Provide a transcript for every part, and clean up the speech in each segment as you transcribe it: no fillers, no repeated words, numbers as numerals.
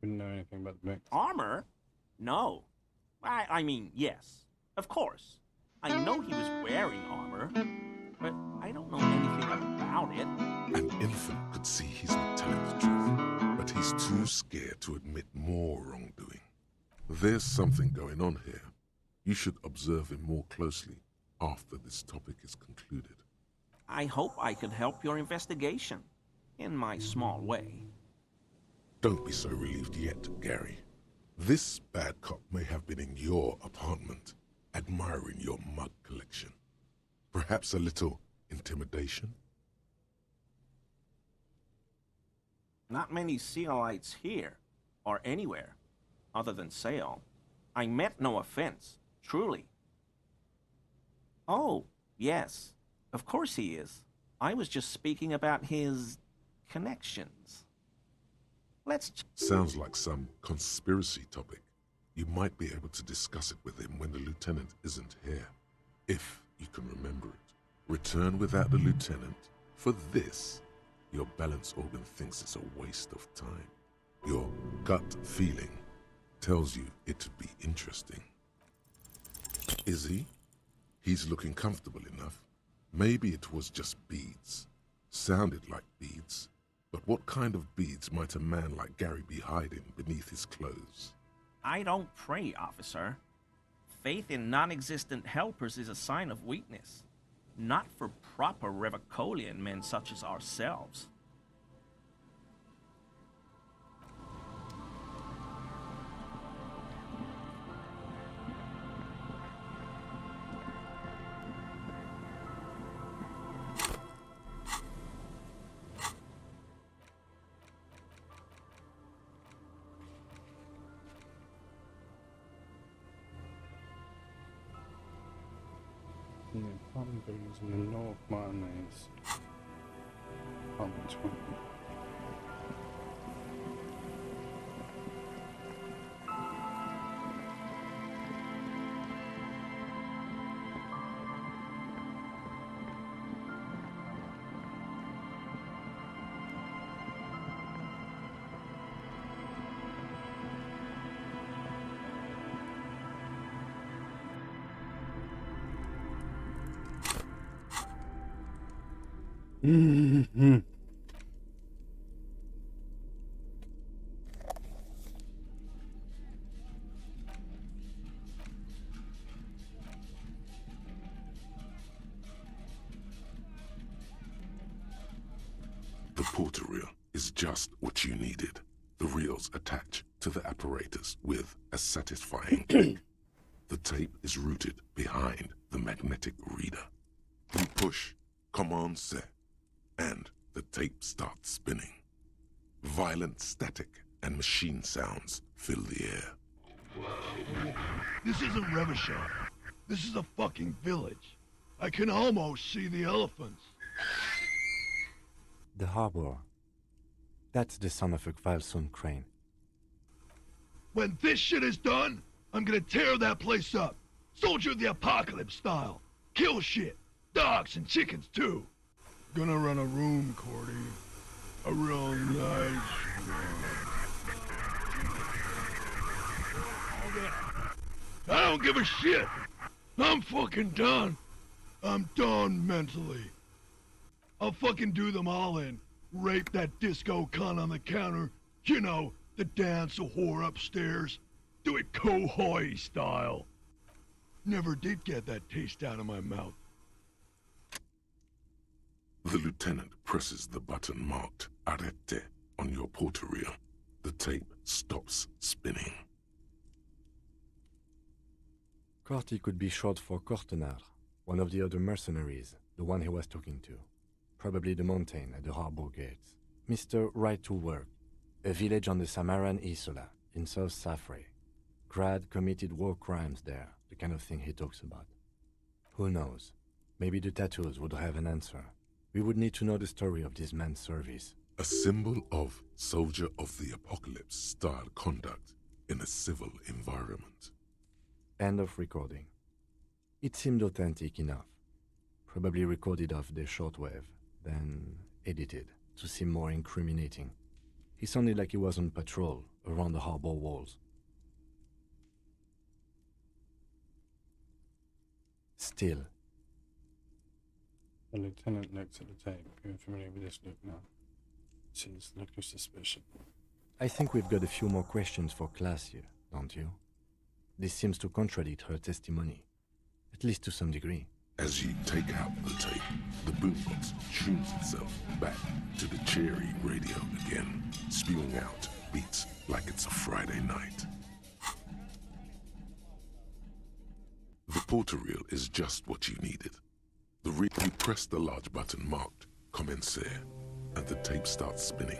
wouldn't know anything about the mix. Armor? No. I mean, yes. Of course. I know he was wearing armor, but I don't know anything about it. An infant could see he's not telling the truth, but he's too scared to admit more wrongdoing. There's something going on here. You should observe him more closely after this topic is concluded. I hope I could help your investigation, in my small way. Don't be so relieved yet, Gary. This bad cop may have been in your apartment, admiring your mug collection. Perhaps a little intimidation? Not many Sealites here, or anywhere, other than Sale. I meant no offense, truly. Oh, yes, of course he is. I was just speaking about his connections. Sounds like some conspiracy topic. You might be able to discuss it with him when the lieutenant isn't here. If you can remember it. Return without the lieutenant. For this, your balance organ thinks it's a waste of time. Your gut feeling tells you it'd be interesting. Is he? He's looking comfortable enough. Maybe it was just beads. Sounded like beads. But what kind of beads might a man like Gary be hiding beneath his clothes? I don't pray, officer. Faith in non-existent helpers is a sign of weakness, not for proper Revicolian men such as ourselves. And the apartment buildings in the North Mayonnaise. Apartment 20. Mm-hmm. The porter reel is just what you needed. The reels attach to the apparatus with a satisfying click. The tape is routed behind the magnetic reader. You push Command Set, and the tape starts spinning. Violent static and machine sounds fill the air. This isn't Revachol. This is a fucking village. I can almost see the elephants. The harbor. That's the son of a Elyisum crane. When this shit is done, I'm gonna tear that place up. Soldier of the Apocalypse style. Kill shit. Dogs and chickens too. Gonna run a room, Cordy. A real nice room. I don't give a shit. I'm fucking done. I'm done mentally. I'll fucking do them all in. Rape that disco cunt on the counter. You know, the dance a whore upstairs. Do it Kohoi style. Never did get that taste out of my mouth. The lieutenant presses the button marked Arrête on your porter reel. The tape stops spinning. Corty could be short for Cortenard, one of the other mercenaries, the one he was talking to. Probably the mountain at the harbor gates. Mr. Right to Work, a village on the Samaran Isola, in South Safre. Grad committed war crimes there, the kind of thing he talks about. Who knows? Maybe the tattoos would have an answer. We would need to know the story of this man's service. A symbol of soldier of the apocalypse style conduct in a civil environment. End of recording. It seemed authentic enough. Probably recorded off the shortwave, then edited to seem more incriminating. He sounded like he was on patrol around the harbor walls. Still, The lieutenant looks at the tape. You're familiar with this look now. Sees the look of suspicion. I think we've got a few more questions for class here, don't you? This seems to contradict her testimony, at least to some degree. As you take out the tape, the boombox tunes itself back to the cheery radio again, spewing out beats like it's a Friday night. The porter reel is just what you needed. You press the large button marked Commencer, and the tape starts spinning.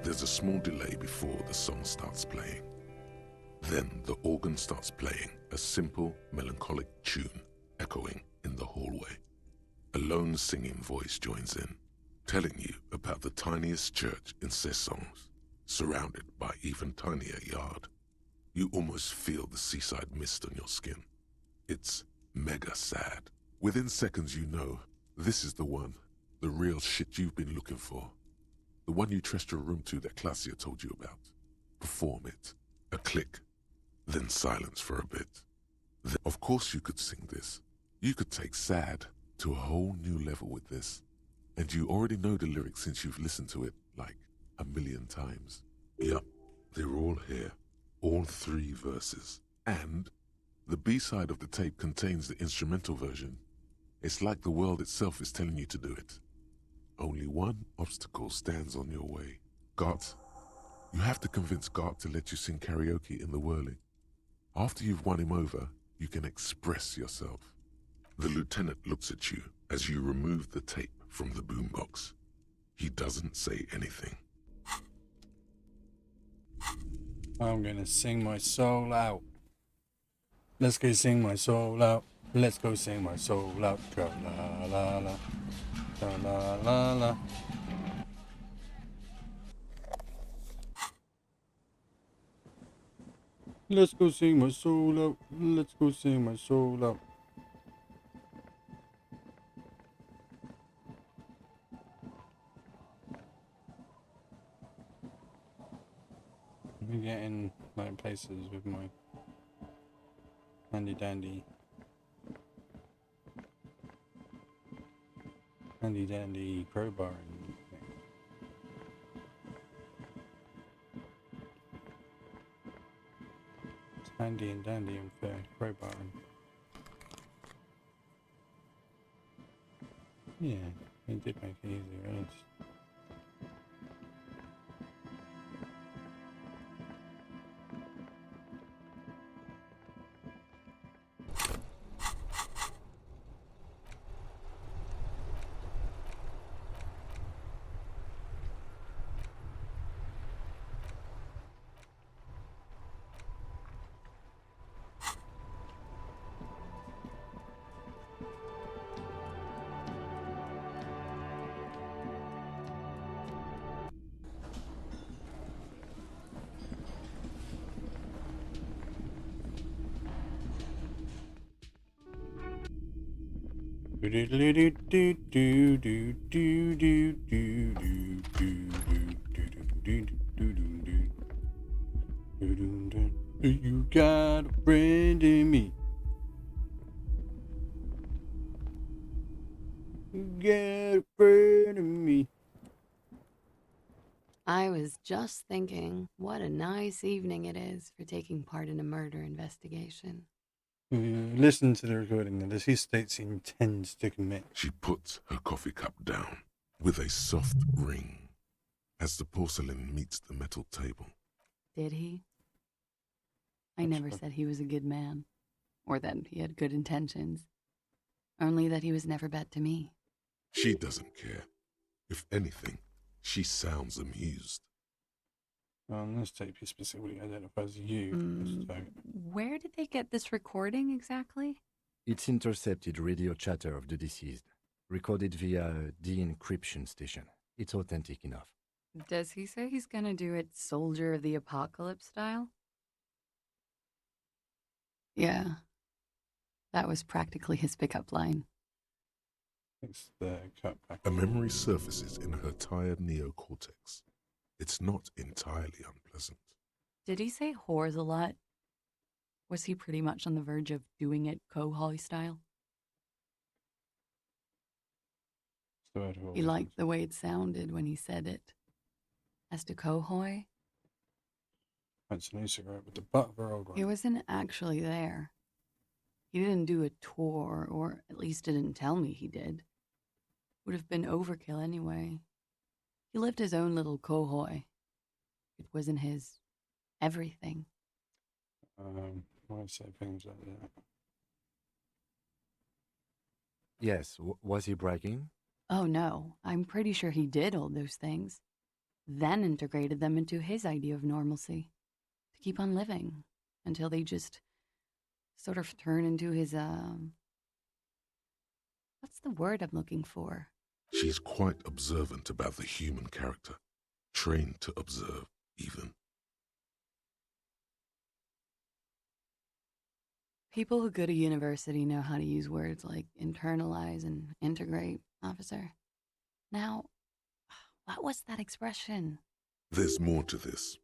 There's a small delay before the song starts playing. Then the organ starts playing a simple, melancholic tune echoing in the hallway. A lone singing voice joins in, telling you about the tiniest church in Cessons, surrounded by even tinier yard. You almost feel the seaside mist on your skin. It's mega sad. Within seconds you know, this is the one, the real shit you've been looking for. The one you trust your room to that Clasia told you about. Perform it. A click. Then silence for a bit. Then, of course you could sing this. You could take sad to a whole new level with this. And you already know the lyrics since you've listened to it like 1,000,000 times. Yup, they're all here. All 3 verses. And the B-side of the tape contains the instrumental version. It's like the world itself is telling you to do it. Only one obstacle stands on your way. Gart. You have to convince Gart to let you sing karaoke in the whirling. After you've won him over, you can express yourself. The lieutenant looks at you as you remove the tape from the boombox. He doesn't say anything. I'm gonna sing my soul out. Let's go sing my soul out. Let's go sing my soul out. Tra la la la. Tra la la la. Let's go sing my soul out. Let's go sing my soul out. I'm getting like places with my handy dandy crowbar and thing. It's handy and dandy and fair crowbar and yeah, it did make it easier. It's you got a friend in me. You got a friend in me. I was just thinking, what a nice evening it is for taking part in a murder investigation. Listen to the recording of this. He states he intends to commit. She puts her coffee cup down with a soft ring as the porcelain meets the metal table. Did he? I never said he was a good man, or that he had good intentions. Only that he was never bad to me. She doesn't care. If anything, she sounds amused. On this tape, he specifically identifies you. So. Where did they get this recording exactly? It's intercepted radio chatter of the deceased, recorded via a de-encryption station. It's authentic enough. Does he say he's gonna do it Soldier of the Apocalypse style? Yeah. That was practically his pickup line. It's the cut back. A memory surfaces in her tired neocortex. It's not entirely unpleasant. Did he say whores a lot? Was he pretty much on the verge of doing it Kohoi style? Third whole He liked the way it sounded when he said it. As to Kohoi, That's an e-cigarette with the butt of a old one. he wasn't actually there. He didn't do a tour, or at least didn't tell me he did. Would have been overkill anyway. He lived his own little Kohoi. It wasn't his everything. Why say things like that? Yes, was he bragging? Oh no, I'm pretty sure he did all those things, then integrated them into his idea of normalcy to keep on living until they just sort of turn into his, what's the word I'm looking for? She's quite observant about the human character, trained to observe, even. People who go to university know how to use words like internalize and integrate, officer. Now, what was that expression? There's more to this.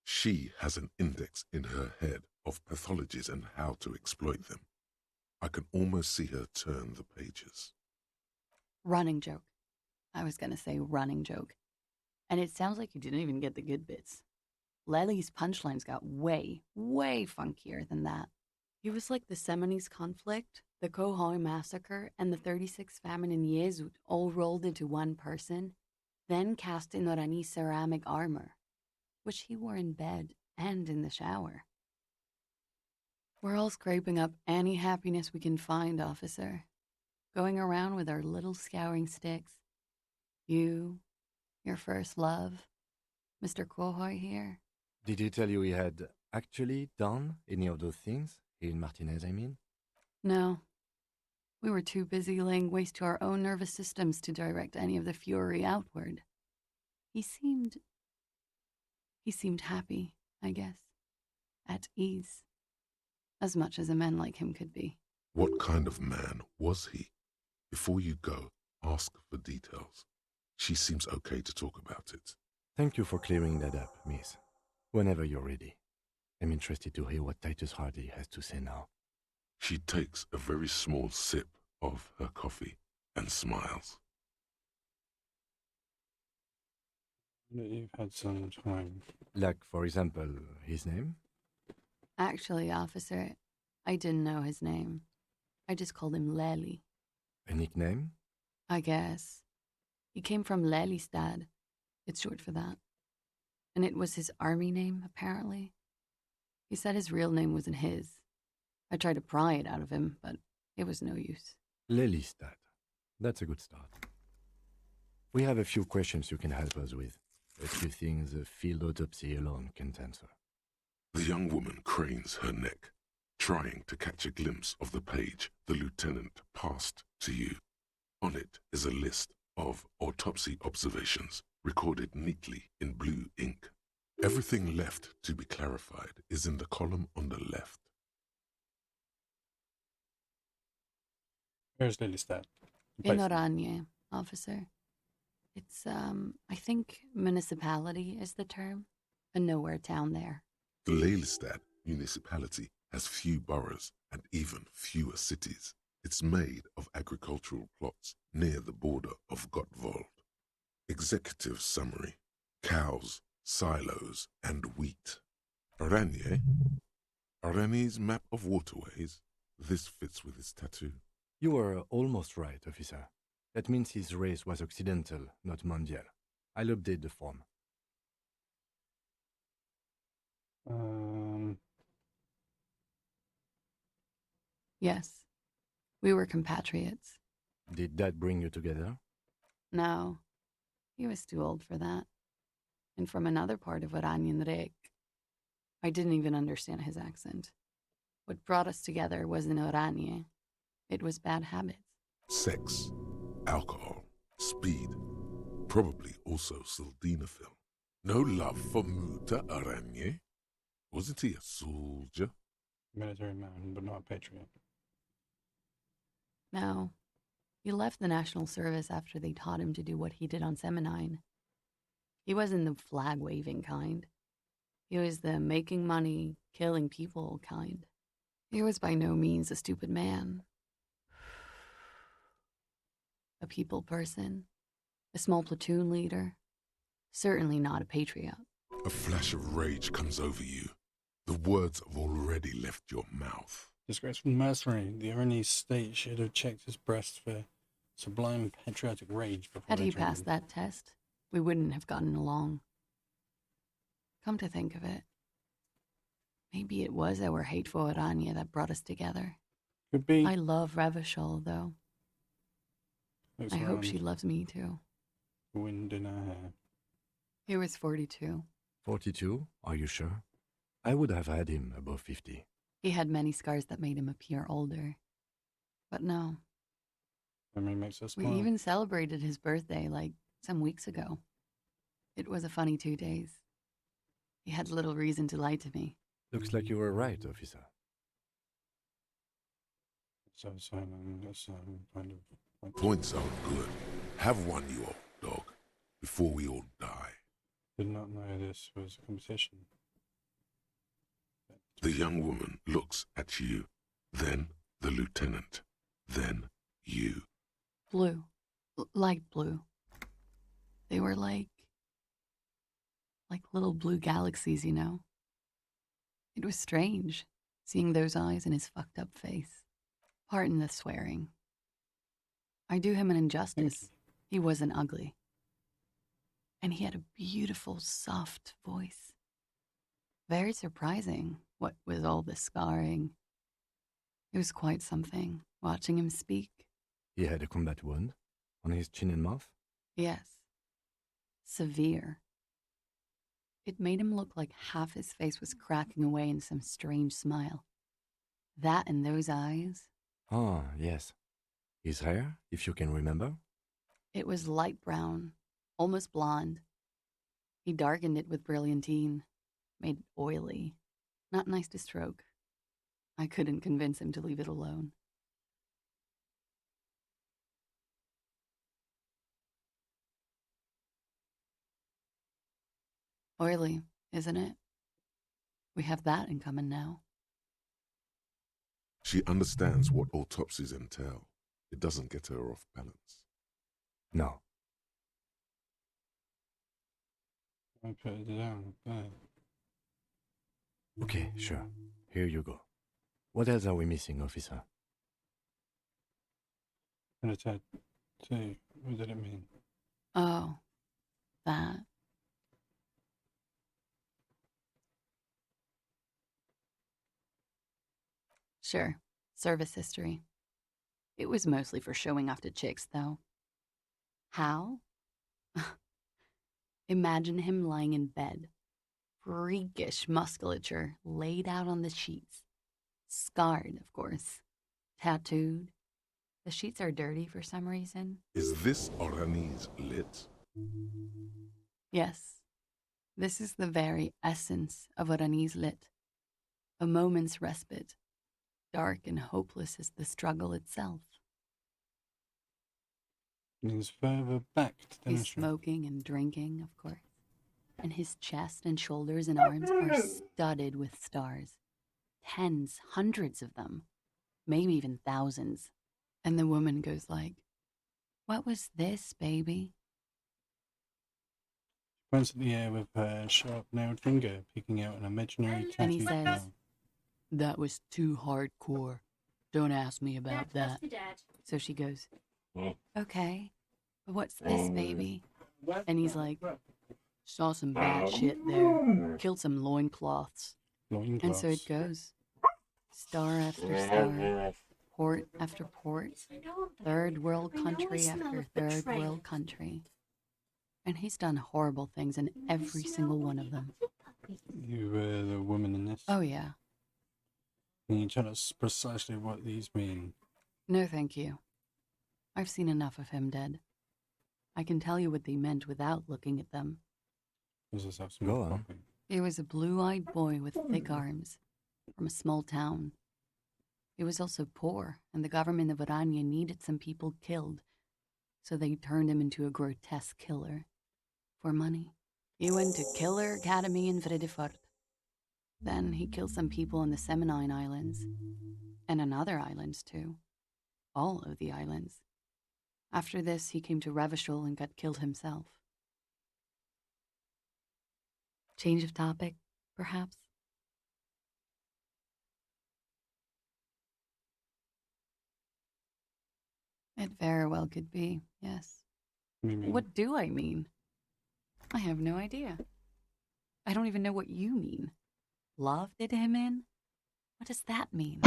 She has an index in her head of pathologies and how to exploit them. I can almost see her turn the pages. Running joke. I was gonna say running joke. And it sounds like you didn't even get the good bits. Lely's punchlines got way, way funkier than that. He was like the Seminoles conflict, the Kohoi massacre, and the 36 famine in Yezud all rolled into one person, then cast in Orani ceramic armor, which he wore in bed and in the shower. We're all scraping up any happiness we can find, officer. Going around with our little scouring sticks. You, your first love, Mr. Kohoi here. Did he tell you he had actually done any of those things? In Martinez, I mean? No. We were too busy laying waste to our own nervous systems to direct any of the fury outward. He seemed happy, I guess. At ease. As much as a man like him could be. What kind of man was he? Before you go, ask for details. She seems okay to talk about it. Thank you for clearing that up, miss. Whenever you're ready. I'm interested to hear what Titus Hardy has to say now. She takes a very small sip of her coffee and smiles. That you've had some time. Like, for example, his name? Actually, officer, I didn't know his name. I just called him Lely. A nickname? I guess. He came from Lelystad. It's short for that. And it was his army name, apparently. He said his real name wasn't his. I tried to pry it out of him, but it was no use. Lelystad. That's a good start. We have a few questions you can help us with. A few things a field autopsy alone can't answer. The young woman cranes her neck, trying to catch a glimpse of the page the lieutenant passed to you. On it is a list of autopsy observations recorded neatly in blue ink. Everything left to be clarified is in the column on the left. Where's Lelystad? In Oranje, officer. It's, I think municipality is the term. A nowhere town there. The Elyisum municipality has few boroughs and even fewer cities. It's made of agricultural plots near the border of Gottwald. Executive summary: cows, silos, and wheat. Oranje? Oranje's map of waterways? This fits with his tattoo. You were almost right, officer. That means his race was occidental, not mondial. I'll update the form. Yes. We were compatriots. Did that bring you together? No. He was too old for that. And from another part of Oranjenrek. I didn't even understand his accent. What brought us together wasn't Oranje. It was bad habits. Sex, alcohol, speed, probably also sildenafil. No love for Muta Oranje? Wasn't he a soldier? Military man, but not a patriot. No. He left the National Service after they taught him to do what he did on Seminine. He wasn't the flag-waving kind. He was the making money, killing people kind. He was by no means a stupid man. A people person, a small platoon leader, certainly not a patriot. A flash of rage comes over you. The words have already left your mouth. Disgraceful mercenary. The only state should have checked his breast for sublime patriotic rage before Had they he trained passed him. that test, we wouldn't have gotten along. Come to think of it, maybe it was our hateful Aranya that brought us together. Could be. I love Revachol, though. Looks I hope around. she loves me, too. Wind in her hair. He was 42. 42? Are you sure? I would have had him above 50. He had many scars that made him appear older. But no, Memory makes us we smile. even celebrated his birthday like some weeks ago. It was a funny 2 days. He had little reason to lie to me. Looks like you were right, officer. So silent. That's kind of. Points are good. Have one, you old dog, before we all die. Did not know this was a competition. The young woman looks at you, then the lieutenant, then you. Blue. Light blue. They were like little blue galaxies, you know? It was strange, seeing those eyes in his fucked up face. Pardon the swearing. I do him an injustice. He wasn't ugly. And he had a beautiful, soft voice. Very surprising, what with all the scarring. It was quite something, watching him speak. He had a combat wound on his chin and mouth. Yes. Severe. It made him look like half his face was cracking away in some strange smile. That and those eyes, Ah, yes. His hair, if you can remember. it was light brown, almost blonde. He darkened it with brilliantine, made it oily. Not nice to stroke. I couldn't convince him to leave it alone. Oily, isn't it? We have that in common now. She understands what autopsies entail. It doesn't get her off balance. No. I put it down. There. Okay, sure. Here you go. What else are we missing, officer? And a tattoo. What did it mean? Oh, that. Sure, service history. It was mostly for showing off to chicks, though. How? Imagine him lying in bed, freakish musculature laid out on the sheets. Scarred, of course. Tattooed. The sheets are dirty for some reason. Is this Orani's lit? Yes, this is the very essence of what Anis lit. A moment's respite, dark and hopeless as the struggle itself. He's further back to He's demonstrate. smoking and drinking, of course. And his chest and shoulders and arms are studded with stars. Tens, hundreds of them. Maybe even thousands. And the woman goes like, "What was this, baby?" Points at the air with her sharp nailed finger, picking out an imaginary tattoo. And he says, smile. "That was too hardcore. Don't ask me about that." So she goes, "Okay, but what's this, baby?" And he's like, "Saw some bad shit there. Killed some loincloths." And so it Loincloths. goes. Star after star. Port after port. Third world country after third world country. And he's done horrible things in every single one of them. You were the woman in this. Oh, yeah. Can you tell us precisely what these mean? No, thank you. I've seen enough of him dead. I can tell you what they meant without looking at them. Does this have some Go on. copy? He was a blue-eyed boy with thick arms, from a small town. He was also poor, and the government of Orania needed some people killed, so they turned him into a grotesque killer. For money. He went to Killer Academy in Vredefort. Then he killed some people in the Seminine Islands. And on other islands, too. All of the islands. After this, he came to Revachol and got killed himself. Change of topic, perhaps? It very well could be, yes. What do I mean? I have no idea. I don't even know what you mean. Love did him in? What does that mean?